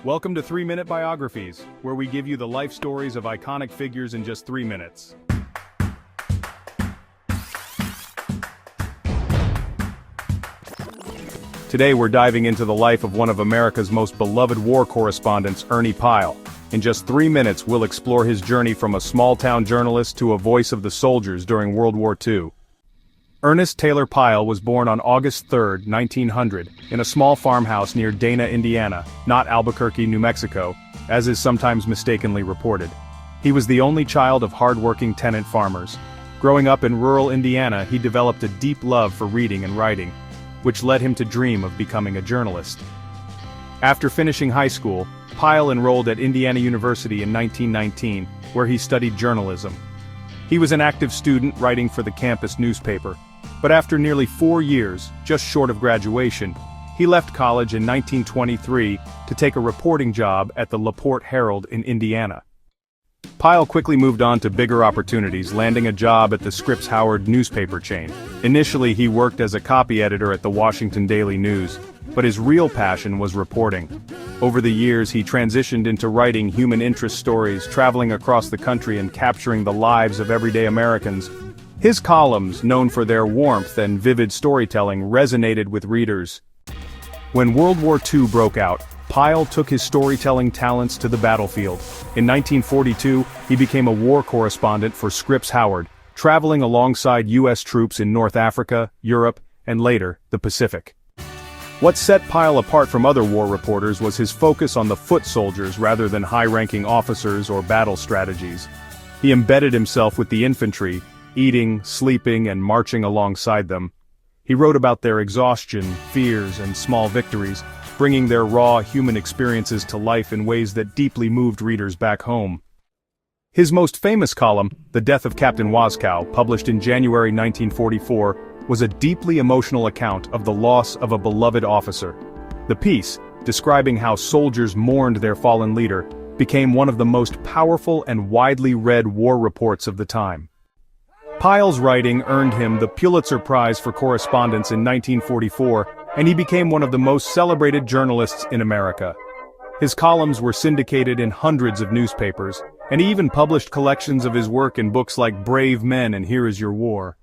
Welcome to 3-Minute Biographies, where we give you the life stories of iconic figures in just 3 minutes. Today we're diving into the life of one of America's most beloved war correspondents, Ernie Pyle. In just 3 minutes we'll explore his journey from a small-town journalist to a voice of the soldiers during World War II. Ernest Taylor Pyle was born on August 3, 1900, in a small farmhouse near Dana, Indiana, not Albuquerque, New Mexico, as is sometimes mistakenly reported. He was the only child of hard-working tenant farmers. Growing up in rural Indiana, he developed a deep love for reading and writing, which led him to dream of becoming a journalist. After finishing high school, Pyle enrolled at Indiana University in 1919, where he studied journalism. He was an active student writing for the campus newspaper, but after nearly 4 years, just short of graduation, he left college in 1923 to take a reporting job at the LaPorte Herald in Indiana. Pyle quickly moved on to bigger opportunities, landing a job at the Scripps Howard newspaper chain. Initially he worked as a copy editor at the Washington Daily News, but his real passion was reporting. Over the years he transitioned into writing human interest stories, traveling across the country and capturing the lives of everyday Americans. His columns, known for their warmth and vivid storytelling, resonated with readers. When World War II broke out, Pyle took his storytelling talents to the battlefield. In 1942, he became a war correspondent for Scripps Howard, traveling alongside U.S. troops in North Africa, Europe, and later, the Pacific. What set Pyle apart from other war reporters was his focus on the foot soldiers rather than high-ranking officers or battle strategies. He embedded himself with the infantry, eating, sleeping, and marching alongside them. He wrote about their exhaustion, fears, and small victories, bringing their raw human experiences to life in ways that deeply moved readers back home. His most famous column, The Death of Captain Waskow, published in January 1944, was a deeply emotional account of the loss of a beloved officer. The piece, describing how soldiers mourned their fallen leader, became one of the most powerful and widely read war reports of the time. Pyle's writing earned him the Pulitzer Prize for Correspondence in 1944, and he became one of the most celebrated journalists in America. His columns were syndicated in hundreds of newspapers, and he even published collections of his work in books like Brave Men and Here Is Your War.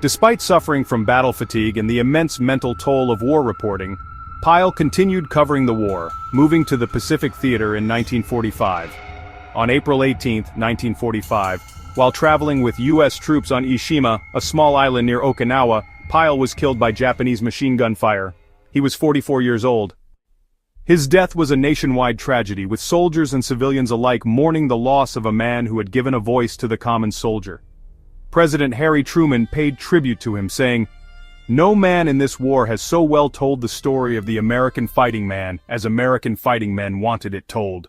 Despite suffering from battle fatigue and the immense mental toll of war reporting, Pyle continued covering the war, moving to the Pacific Theater in 1945. On April 18, 1945, while traveling with U.S. troops on Ishima, a small island near Okinawa, Pyle was killed by Japanese machine gun fire. He was 44 years old. His death was a nationwide tragedy, with soldiers and civilians alike mourning the loss of a man who had given a voice to the common soldier. President Harry Truman paid tribute to him, saying, "No man in this war has so well told the story of the American fighting man as American fighting men wanted it told."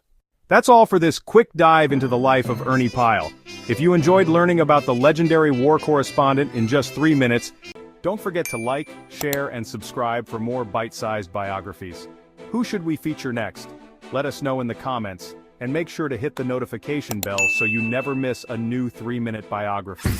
That's all for this quick dive into the life of Ernie Pyle. If you enjoyed learning about the legendary war correspondent in just 3 minutes, don't forget to like, share, and subscribe for more bite-sized biographies. Who should we feature next? Let us know in the comments, and make sure to hit the notification bell so you never miss a new 3-minute biography.